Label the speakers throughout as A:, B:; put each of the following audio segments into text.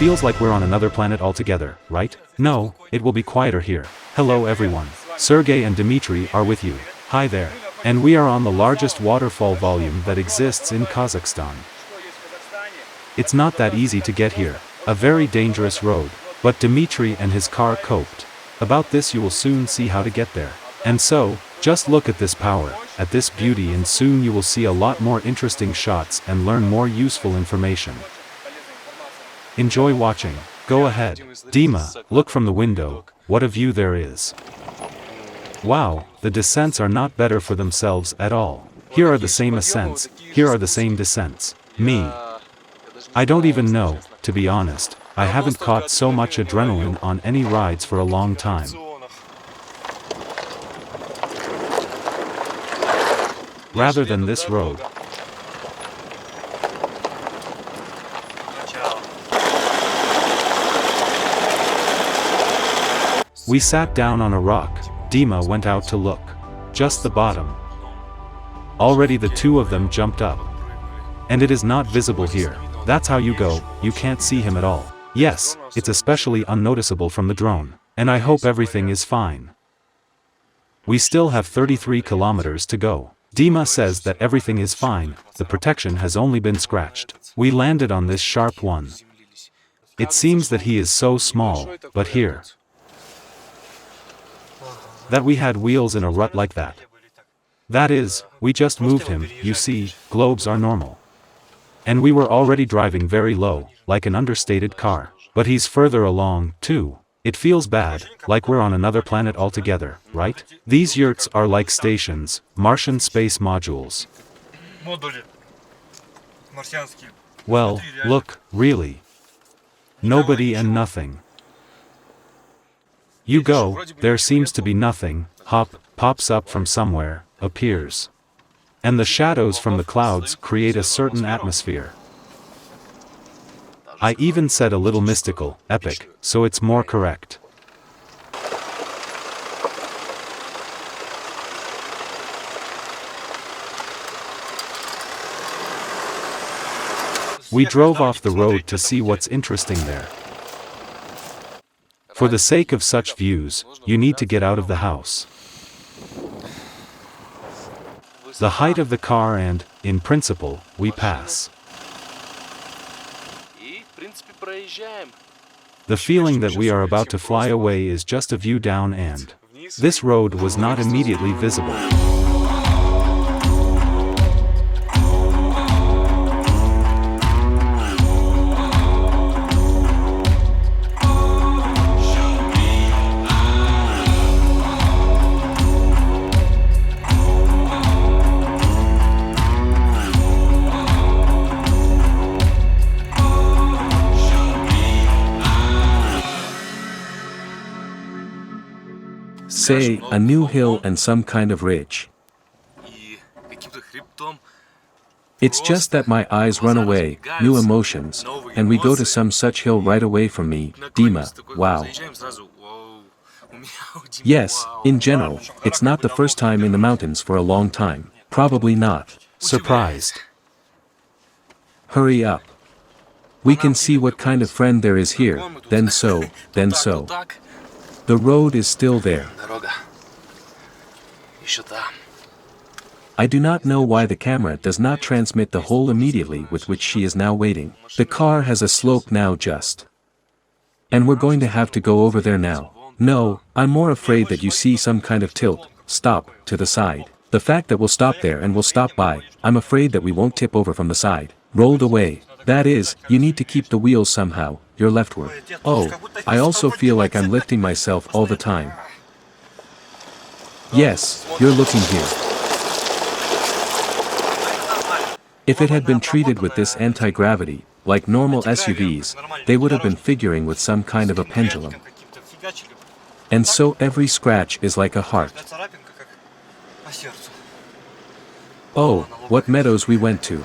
A: feels like we're on another planet altogether, right? No, it will be quieter here. Hello everyone. Sergey and Dmitry are with you. Hi there. And we are on the largest waterfall volume that exists in Kazakhstan. It's not that easy to get here. A very dangerous road. But Dmitry and his car coped. About this you will soon see how to get there. And so, just look at this power, at this beauty, and soon you will see a lot more interesting shots and learn more useful information. Enjoy watching. Go ahead. Dima, look from the window, what a view there is. Wow, the descents are not better for themselves at all. Here are the same ascents, here are the same descents. Me. I don't even know, to be honest, I haven't caught so much adrenaline on any rides for a long time. Rather than this road. We sat down on a rock. Dima went out to look. Just the bottom. Already the two of them jumped up. And it is not visible here. That's how you go, you can't see him at all. Yes, it's especially unnoticeable from the drone. And I hope everything is fine. We still have 33 kilometers to go. Dima says that everything is fine, the protection has only been scratched. We landed on this sharp one. It seems that he is so small, but here. That we had wheels in a rut like that. That is, we just moved him, you see, globes are normal. And we were already driving very low, like an understated car. But he's further along, too. It feels bad, like we're on another planet altogether, right? These yurts are like stations, Martian space modules. Well, look, really. Nobody and nothing. You go, there seems to be nothing, hop, pops up from somewhere, appears. And the shadows from the clouds create a certain atmosphere. I even said a little mystical, epic, so it's more correct. We drove off the road to see what's interesting there. For the sake of such views, you need to get out of the house. The height of the car and, in principle, we pass. The feeling that we are about to fly away is just a view down, and this road was not immediately visible.
B: Say, a new hill and some kind of ridge. It's just that my eyes run away, new emotions, and we go to some such hill right away from me, Dima, wow. Yes, in general, it's not the first time in the mountains for a long time, probably not.
A: Surprised.
B: Hurry up. We can see what kind of friend there is here, then so. The road is still there. I do not know why the camera does not transmit the hole immediately with which she is now waiting. The car has a slope now just. And we're going to have to go over there now. No, I'm more afraid that you see some kind of tilt, stop, to the side. The fact that we'll stop there and we'll stop by, I'm afraid that we won't tip over from the side. Rolled away. That is, you need to keep the wheels somehow, you're leftward. Oh, I also feel like I'm lifting myself all the time. Yes, you're looking here. If it had been treated with this anti-gravity, like normal SUVs, they would have been figuring with some kind of a pendulum. And so every scratch is like a heart. Oh, what meadows we went to.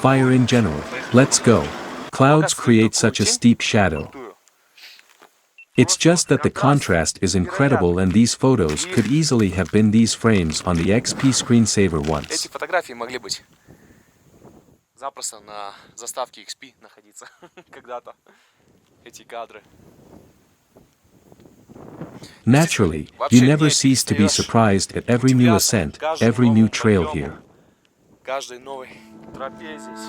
B: Fire in general. Let's go. Clouds create such a steep shadow. It's just that the contrast is incredible, and these photos could easily have been these frames on the XP screensaver once.
C: запросто на заставке XP находиться когда-то эти кадры.
B: Naturally, you never cease to be surprised at every new ascent, every new trail here.
C: Каждой новой тропе здесь.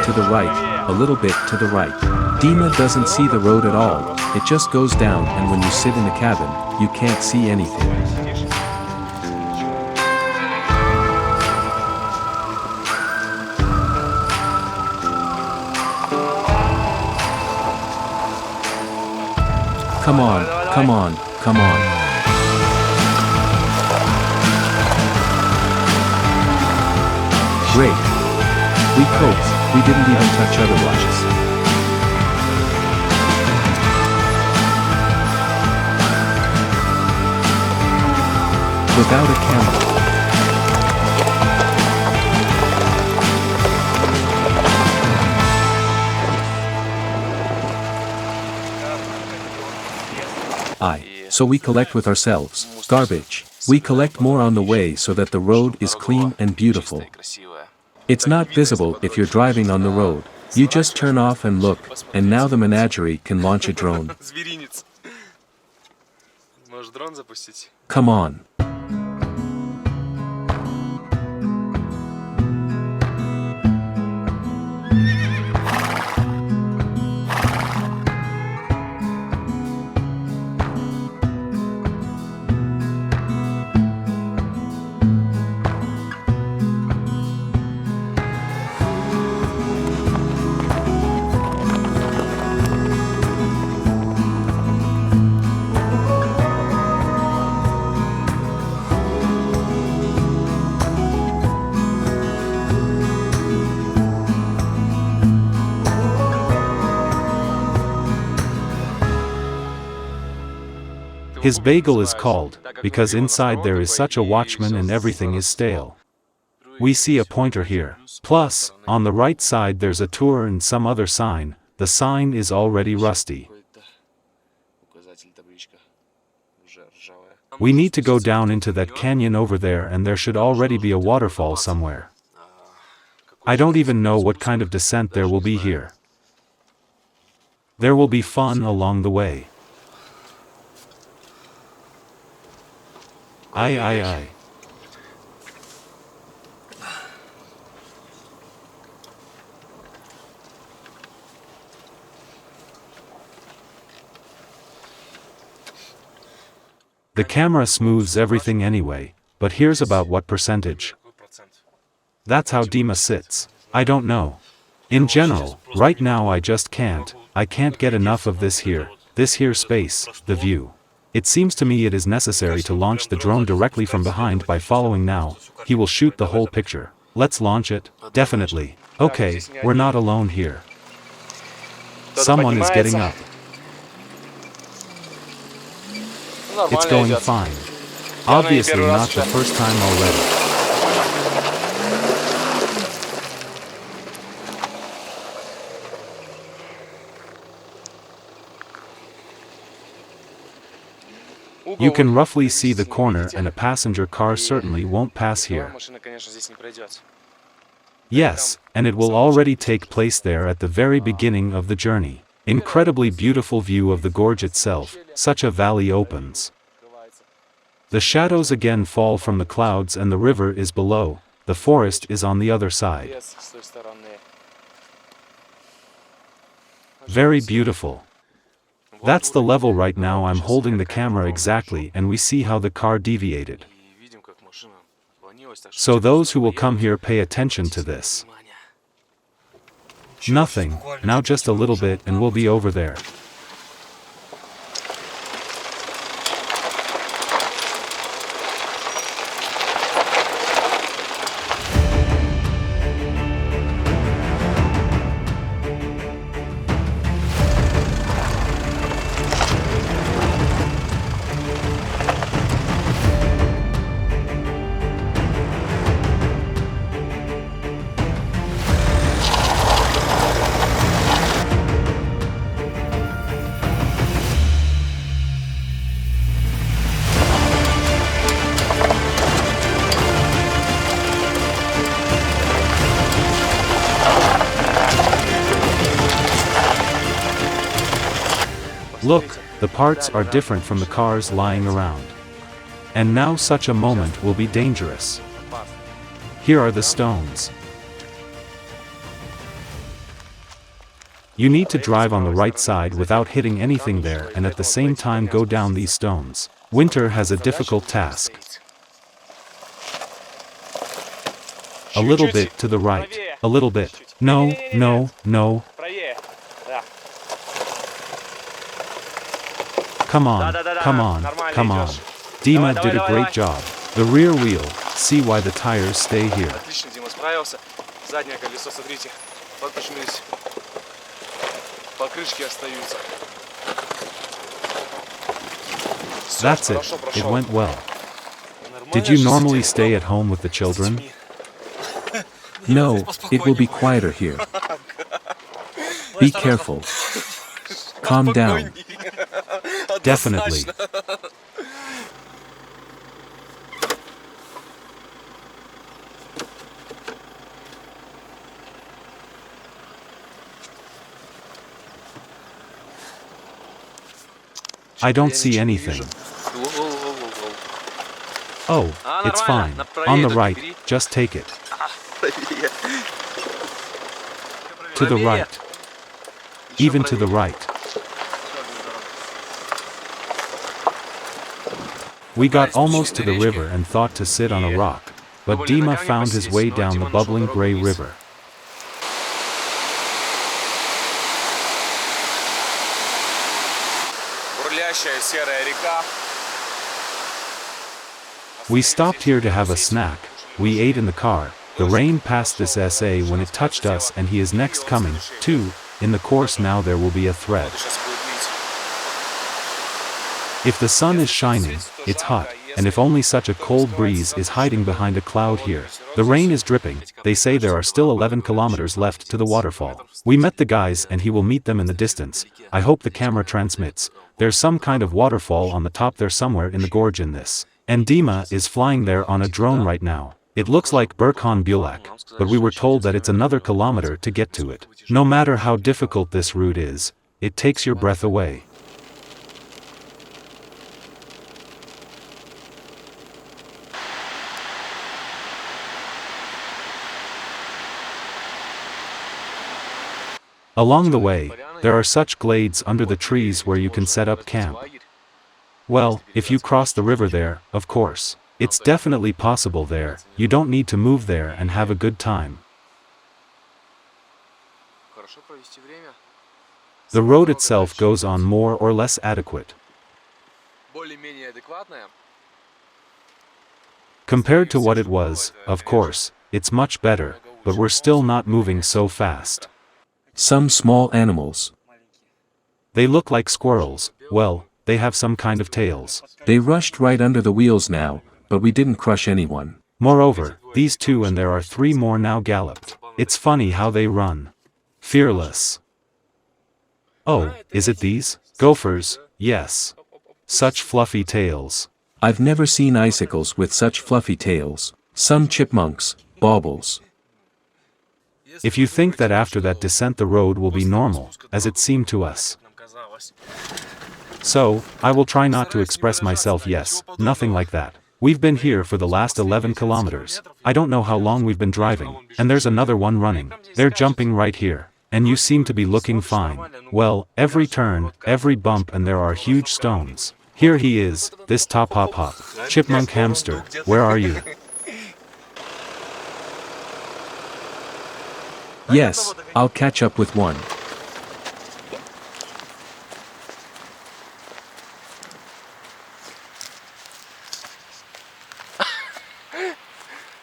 B: To the right, a little bit to the right. Dima doesn't see the road at all, it just goes down, and when you sit in the cabin, you can't see anything. Come on, come on, come on. Great. We coped, we didn't even touch otherwise. Without a camera. So we collect with ourselves, garbage. We collect more on the way so that the road is clean and beautiful. It's not visible if you're driving on the road. You just turn off and look, and now the menagerie can launch a drone. Come on.
A: His bagel is called, because inside there is such a watchman and everything is stale. We see a pointer here. Plus, on the right side there's a tour and some other sign. The sign is already rusty. We need to go down into that canyon over there, and there should already be a waterfall somewhere. I don't even know what kind of descent there will be here. There will be fun along the way. Aye. The camera smooths everything anyway, but here's about what percentage. That's how Dima sits. I don't know. In general, right now I just can't. I can't get enough of this here space, the view. It seems to me it is necessary to launch the drone directly from behind by following now. He will shoot the whole picture. Let's launch it. Definitely. Okay, we're not alone here. Someone is getting up. It's going fine. Obviously not the first time already. You can roughly see the corner, and a passenger car certainly won't pass here. Yes, and it will already take place there at the very beginning of the journey. Incredibly beautiful view of the gorge itself, such a valley opens. The shadows again fall from the clouds and the river is below, the forest is on the other side. Very beautiful. That's the level right now. I'm holding the camera exactly, and we see how the car deviated. So those who will come here pay attention to this. Nothing, now just a little bit and we'll be over there. Look, the parts are different from the cars lying around. And now such a moment will be dangerous. Here are the stones. You need to drive on the right side without hitting anything there and at the same time go down these stones. Winter has a difficult task. A little bit to the right. A little bit. No, no, no. Come on, come on, come on. Dima did a great job. The rear wheel, see why the tires stay here.
C: Отлично, Дима справился. Заднее колесо, смотрите, подпочмились. Покрышки остаются.
A: That's it, it went well. Did you normally stay at home with the children?
B: No, it will be quieter here. Be careful. Calm down.
A: Definitely. I don't see anything. Oh, it's fine. On the right, just take it. To the right. Even to the right. We got almost to the river and thought to sit on a rock, but Dima found his way down the bubbling gray river. We stopped here to have a snack. We ate in the car. The rain passed this SA when it touched us and he is next coming, too. In the course now there will be a thread. If the sun is shining, it's hot, and if only such a cold breeze is hiding behind a cloud here. The rain is dripping. They say there are still 11 kilometers left to the waterfall. We met the guys and he will meet them in the distance. I hope the camera transmits. There's some kind of waterfall on the top there somewhere in the gorge in this. And Dima is flying there on a drone right now. It looks like Burkhan-Bulak, but we were told that it's another kilometer to get to it. No matter how difficult this route is, it takes your breath away. Along the way, there are such glades under the trees where you can set up camp. Well, if you cross the river there, of course. It's definitely possible there. You don't need to move there and have a good time. The road itself goes on more or less adequate. Compared to what it was, of course, it's much better, but we're still not moving so fast.
B: Some small animals.
A: They look like squirrels. Well, they have some kind of tails.
B: They rushed right under the wheels now, but we didn't crush anyone.
A: Moreover, these two and there are 3 more now galloped. It's funny how they run. Fearless. Oh, is it these? Gophers, yes. Such fluffy tails.
B: I've never seen icicles with such fluffy tails. Some chipmunks, baubles.
A: If you think that after that descent the road will be normal, as it seemed to us. So, I will try not to express myself yes, nothing like that. We've been here for the last 11 kilometers. I don't know how long we've been driving, and there's another one running. They're jumping right here. And you seem to be looking fine. Well, every turn, every bump and there are huge stones. Here he is, this top hop hop. Chipmunk hamster, where are you?
B: Yes, I'll catch up with one.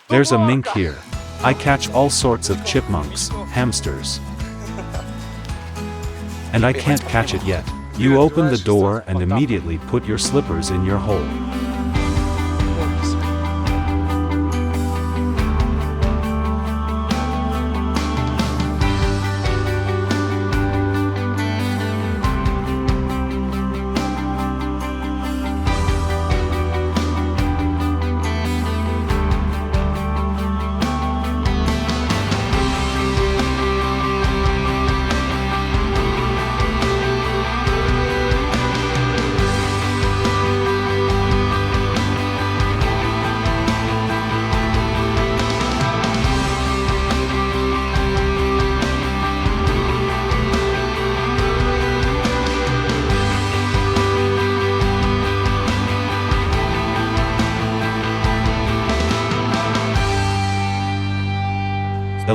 A: There's a mink here. I catch all sorts of chipmunks, hamsters. And I can't catch it yet. You open the door and immediately put your slippers in your hole.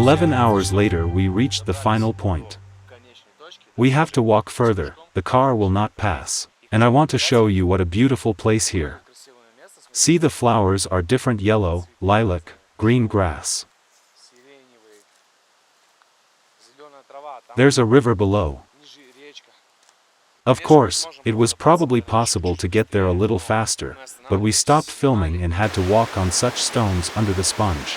A: 11 hours later we reached the final point. We have to walk further, the car will not pass. And I want to show you what a beautiful place here. See, the flowers are different: yellow, lilac, green grass. There's a river below. Of course, it was probably possible to get there a little faster, but we stopped filming and had to walk on such stones under the sponge.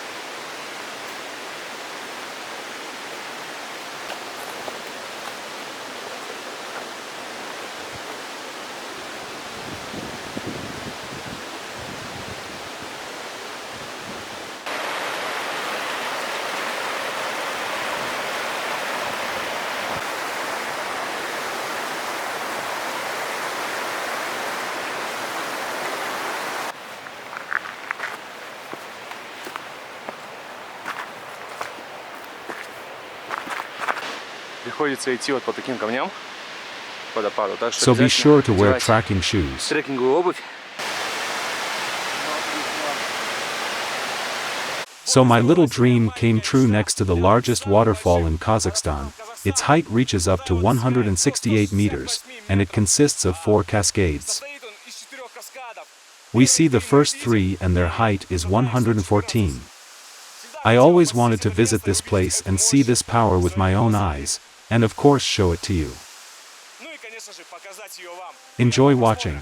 C: Приходится идти вот по таким камням к водопаду, так что
A: So be sure to wear
C: одевайте
A: tracking shoes.
C: трекинговую обувь.
A: So my little dream came true. Next to the largest waterfall in Kazakhstan, its height reaches up to 168 meters, and it consists of 4 cascades. We see the first 3 and their height is 114. I always wanted to visit this place and see this power with my own eyes, and of course show it to you. Enjoy watching.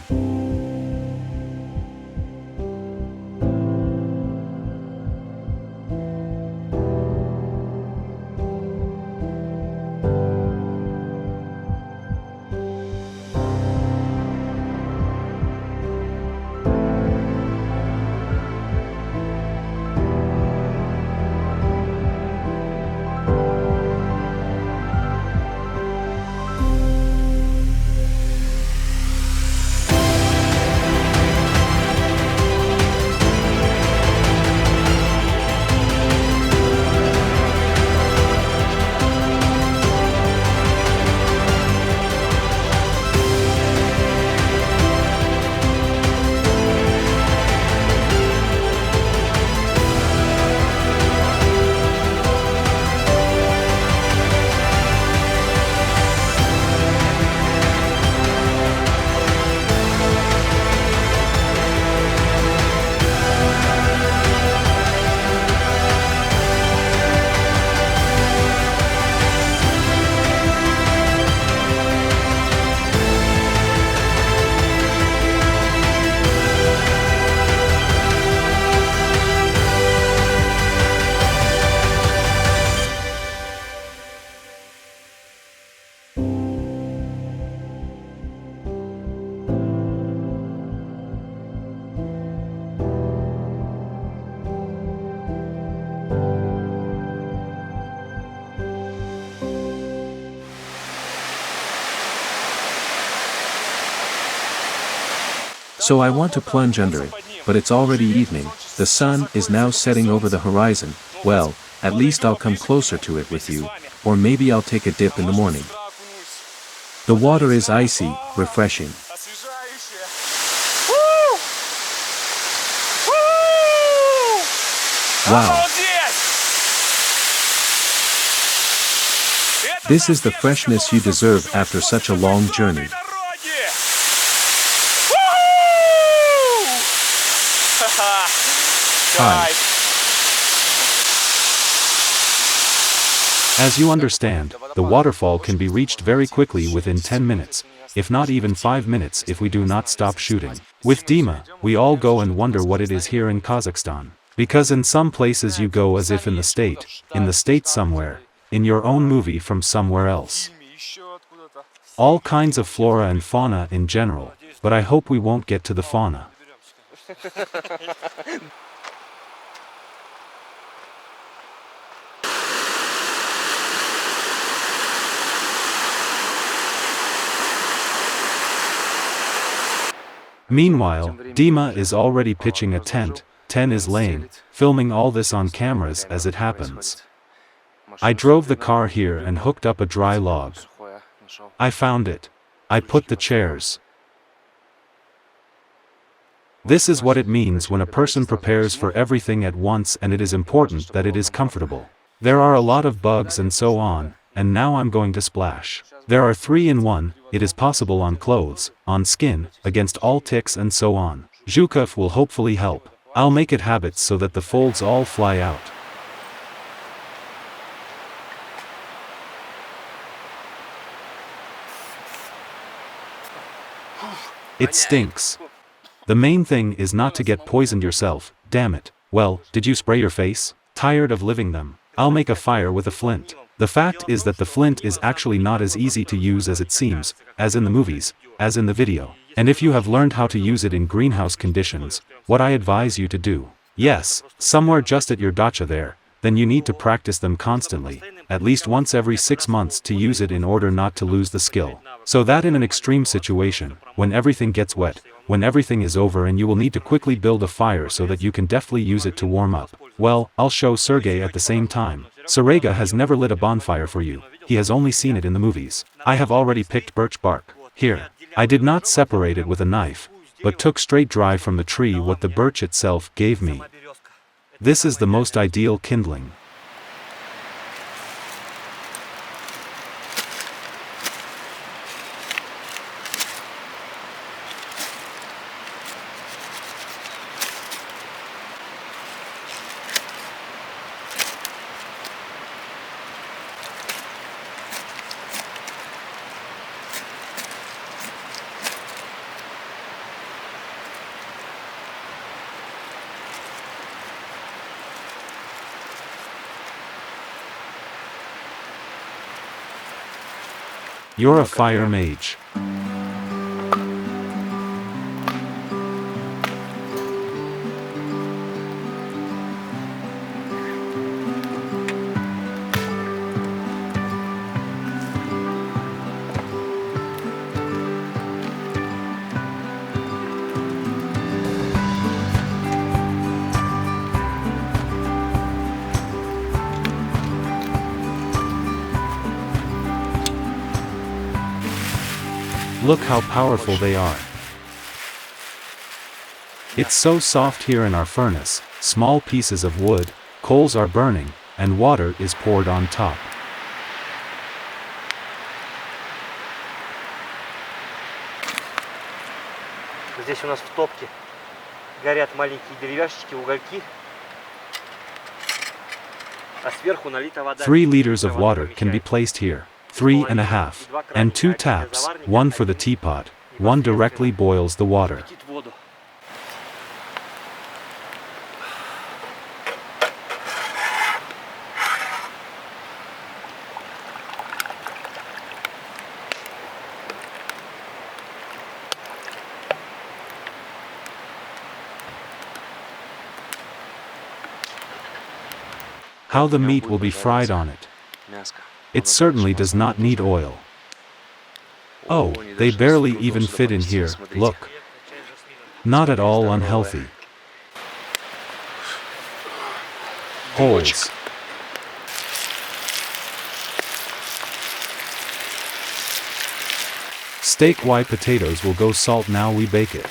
B: So I want to plunge under it, but it's already evening, the sun is now setting over the horizon. Well, at least I'll come closer to it with you, or maybe I'll take a dip in the morning. The water is icy, refreshing. Wow! This is the freshness you deserve after such a long journey. Hi.
A: As you understand, the waterfall can be reached very quickly within 10 minutes, if not even 5 minutes if we do not stop shooting. With Dima, we all go and wonder what it is here in Kazakhstan. Because in some places you go as if in the state somewhere, in your own movie from somewhere else. All kinds of flora and fauna in general, but I hope we won't get to the fauna. Meanwhile, Dima is already pitching a tent, 10 is laying, filming all this on cameras as it happens. I drove the car here and hooked up a dry log. I found it. I put the chairs. This is what it means when a person prepares for everything at once, and it is important that it is comfortable. There are a lot of bugs and so on, and now I'm going to splash. There are 3 in 1, it is possible on clothes, on skin, against all ticks and so on. Zhukov will hopefully help. I'll make it habits so that the folds all fly out. It stinks. The main thing is not to get poisoned yourself, damn it. Well, did you spray your face? Tired of living them. I'll make a fire with a flint. The fact is that the flint is actually not as easy to use as it seems, as in the movies, as in the video. And if you have learned how to use it in greenhouse conditions, what I advise you to do. Yes, somewhere just at your dacha there, then you need to practice them constantly, at least once every 6 months to use it in order not to lose the skill. So that in an extreme situation, when everything gets wet, when everything is over and you will need to quickly build a fire so that you can deftly use it to warm up. Well, I'll show Sergey at the same time. Serega has never lit a bonfire for you, he has only seen it in the movies. I have already picked birch bark. Here. I did not separate it with a knife, but took straight dry from the tree what the birch itself gave me. This is the most ideal kindling. You're a fire mage. Look how powerful they are. It's so soft here in our furnace, small pieces of wood, coals are burning, and water is poured on top.
D: Здесь у нас в топке горят маленькие деревяшечки, угольки. А сверху налита вода.
A: 3 liters of water can be placed here. 3.5, and 2 taps, 1 for the teapot, 1 directly boils the water. How the meat will be fried on it. It certainly does not need oil. Oh, they barely even fit in here, look. Not at all unhealthy. Holes. Steak white potatoes will go salt now we bake it.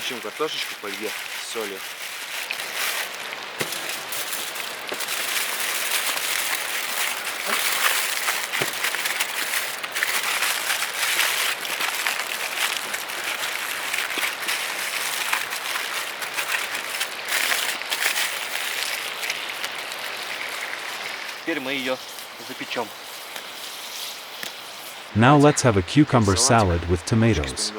D: Теперь мы ее запечем.
A: Now let's have a cucumber salad with tomatoes.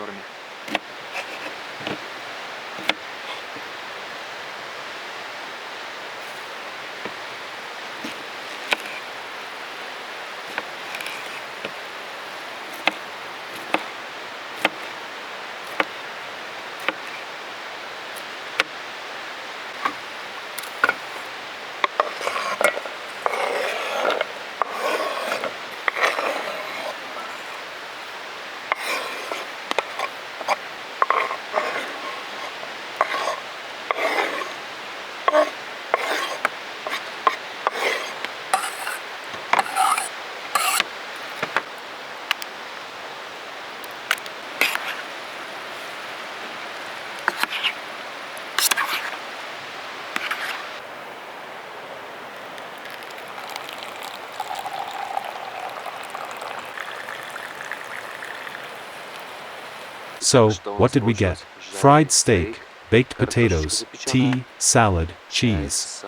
A: So, what did we get? Fried steak, baked potatoes, tea, salad, cheese.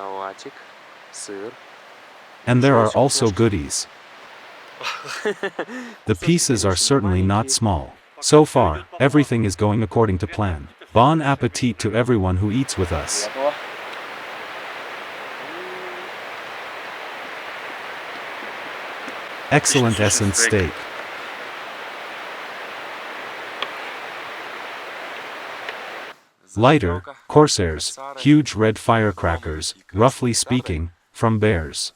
A: And there are also goodies. The pieces are certainly not small. So far, everything is going according to plan. Bon appetit to everyone who eats with us. Excellent essence steak. Lighter, Corsairs, huge red firecrackers, roughly speaking, from bears.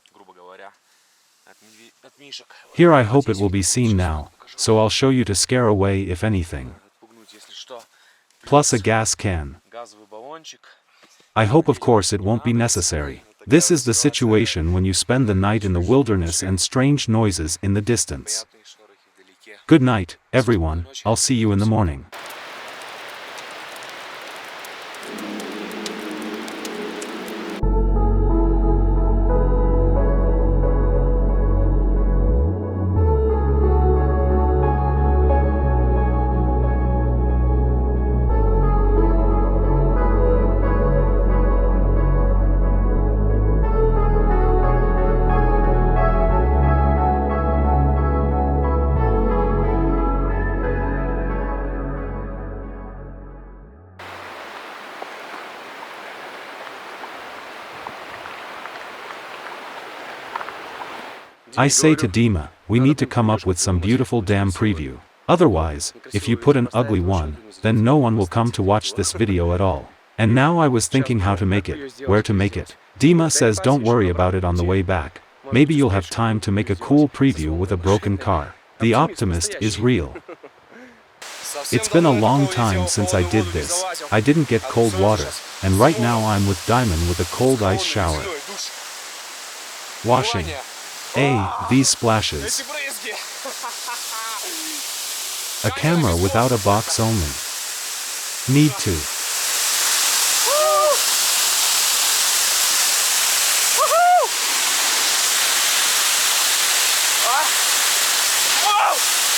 A: Here I hope it will be seen now, so I'll show you to scare away if anything. Plus a gas can. I hope of course it won't be necessary. This is the situation when you spend the night in the wilderness and strange noises in the distance. Good night, everyone, I'll see you in the morning. I say to Dima, we need to come up with some beautiful dam preview. Otherwise, if you put an ugly one, then no one will come to watch this video at all. And now I was thinking how to make it, where to make it. Dima says don't worry about it on the way back. Maybe you'll have time to make a cool preview with a broken car. The optimist is real. It's been a long time since I did this. I didn't get cold water, and right now I'm with Diamond with a cold ice shower. Washing. These splashes. A camera without a box only. Need to.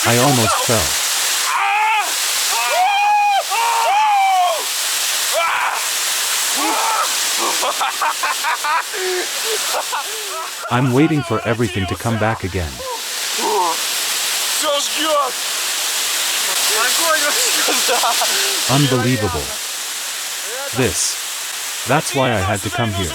A: I almost fell. I'm waiting for everything to come back again. Unbelievable. That's why I had to come here.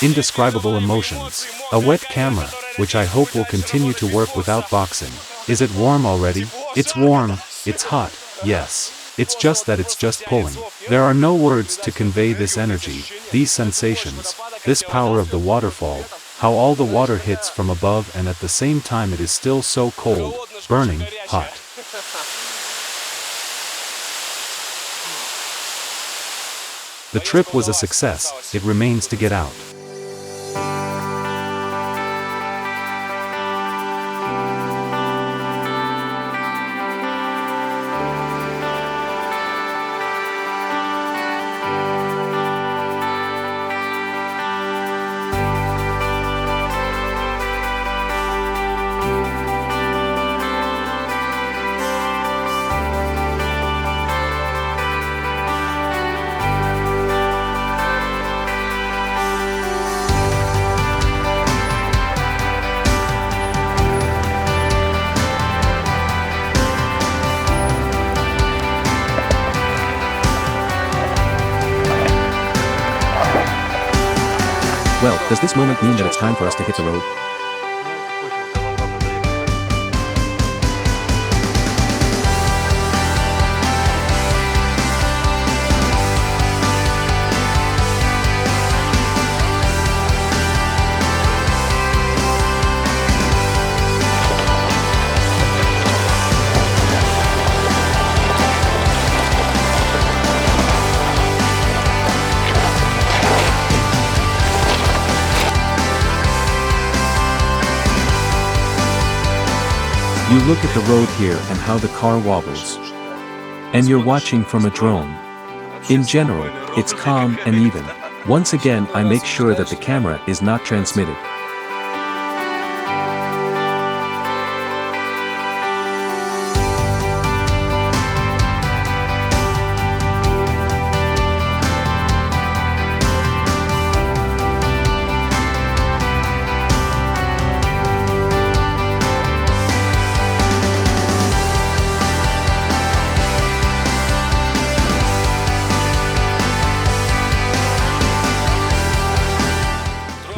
A: Indescribable emotions. A wet camera, which I hope will continue to work without boxing. Is it warm already? It's warm, it's hot, yes. It's just that it's just pulling. There are no words to convey this energy, these sensations, this power of the waterfall, how all the water hits from above and at the same time it is still so cold, burning, hot. The trip was a success, it remains to get out.
B: Well, does this moment mean that it's time for us to hit the road? You look at the road here and how the car wobbles. And you're watching from a drone. In general, it's calm and even. Once again I make sure that the camera is not transmitted.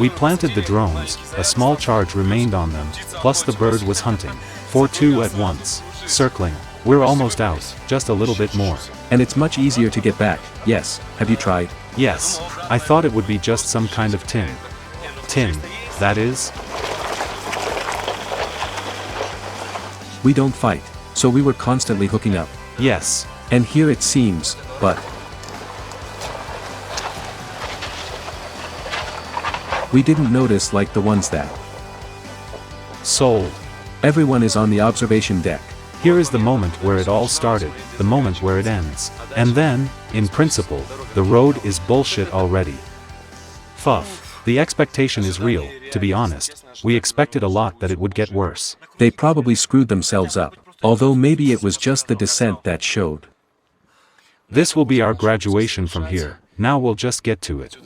A: We planted the drones, a small charge remained on them, plus the bird was hunting. For two at once. Circling. We're almost out, just a little bit more.
B: And it's much easier to get back, yes, have you tried?
A: Yes, I thought it would be just some kind of tin. Tin, that is?
B: We don't fight, so we were constantly hooking up.
A: Yes.
B: And here it seems, but we didn't notice like the ones that
A: sold.
B: Everyone is on the observation deck.
A: Here is the moment where it all started, the moment where it ends. And then, in principle, the road is bullshit already. Fuff. The expectation is real, to be honest. We expected a lot that it would get worse.
B: They probably screwed themselves up, although maybe it was just the descent that showed.
A: This will be our graduation from here, now we'll just get to it.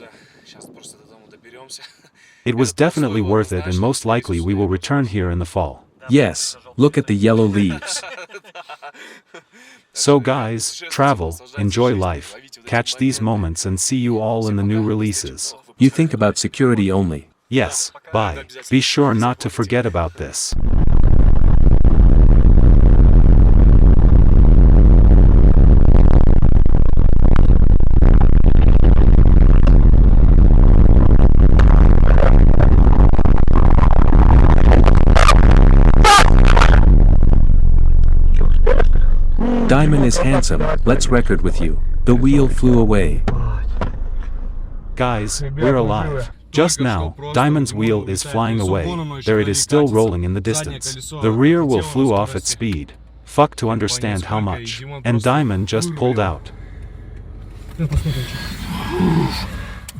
A: It was definitely worth it and most likely we will return here in the fall.
B: Yes, look at the yellow leaves.
A: So guys, travel, enjoy life, catch these moments and see you all in the new releases.
B: You think about security only.
A: Yes, bye. Be sure not to forget about this.
B: Dima is handsome, let's record with you. The wheel flew away.
A: Guys, we're alive. Just now, Diamond's wheel is flying away, there it is still rolling in the distance. The rear wheel flew off at speed. Fuck to understand how much. And Diamond just pulled out.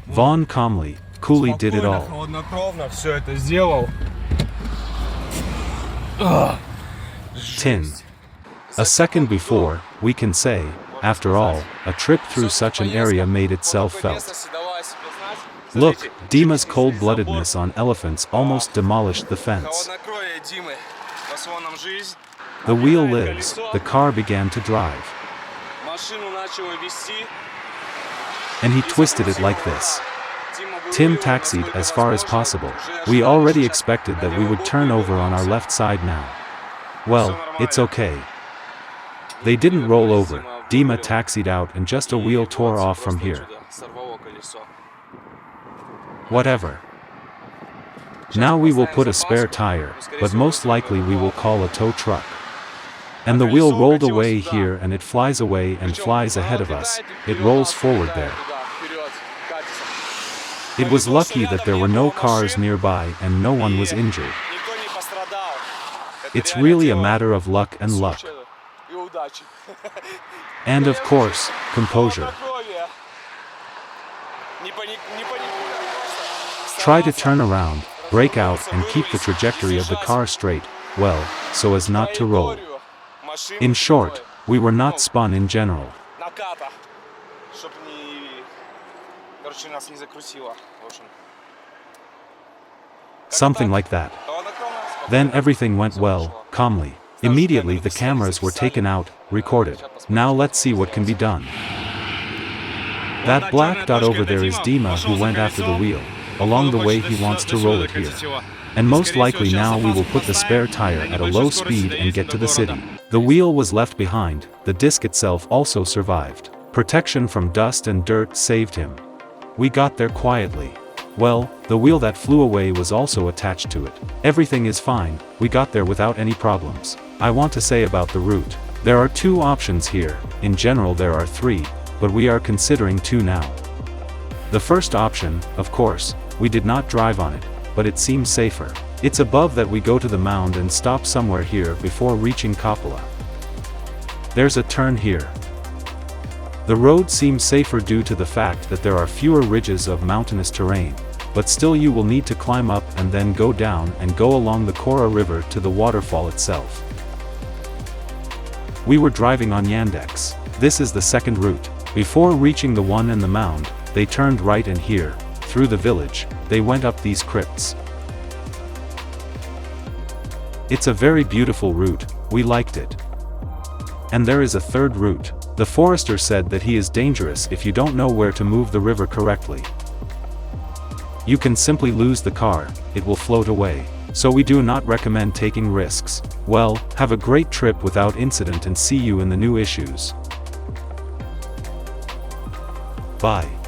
A: Vaughn calmly, coolly did it all. Tin. A second before, we can say, after all, a trip through such an area made itself felt. Look, Dima's cold-bloodedness on elephants almost demolished the fence. The wheel lives, the car began to drive. And he twisted it like this. Tim taxied as far as possible. We already expected that we would turn over on our left side now. Well, it's okay. They didn't roll over, Dima taxied out and just a wheel tore off from here. Whatever. Now we will put a spare tire, but most likely we will call a tow truck. And the wheel rolled away here and it flies away and flies ahead of us, it rolls forward there. It was lucky that there were no cars nearby and no one was injured. It's really a matter of luck and luck. And of course, composure. Try to turn around, brake out and keep the trajectory of the car straight, well, so as not to roll. In short, we were not spun in general. Something like that. Then everything went well, calmly. Immediately the cameras were taken out, recorded. Now let's see what can be done. That black dot over there is Dima who went after the wheel. Along the way he wants to roll it here. And most likely now we will put the spare tire at a low speed and get to the city. The wheel was left behind, the disc itself also survived. Protection from dust and dirt saved him. We got there quietly. Well, the wheel that flew away was also attached to it. Everything is fine, we got there without any problems. I want to say about the route. There are two options here, in general there are three, but we are considering two now. The first option, of course, we did not drive on it, but it seems safer. It's above that we go to the mound and stop somewhere here before reaching Kopala. There's a turn here. The road seems safer due to the fact that there are fewer ridges of mountainous terrain, but still you will need to climb up and then go down and go along the Kora River to the waterfall itself. We were driving on Yandex. This is the second route. Before reaching the one and the mound, they turned right and here, through the village, they went up these crypts. It's a very beautiful route, we liked it. And there is a third route. The forester said that he is dangerous if you don't know where to move the river correctly. You can simply lose the car, it will float away. So we do not recommend taking risks. Well, have a great trip without incident and see you in the new issues. Bye.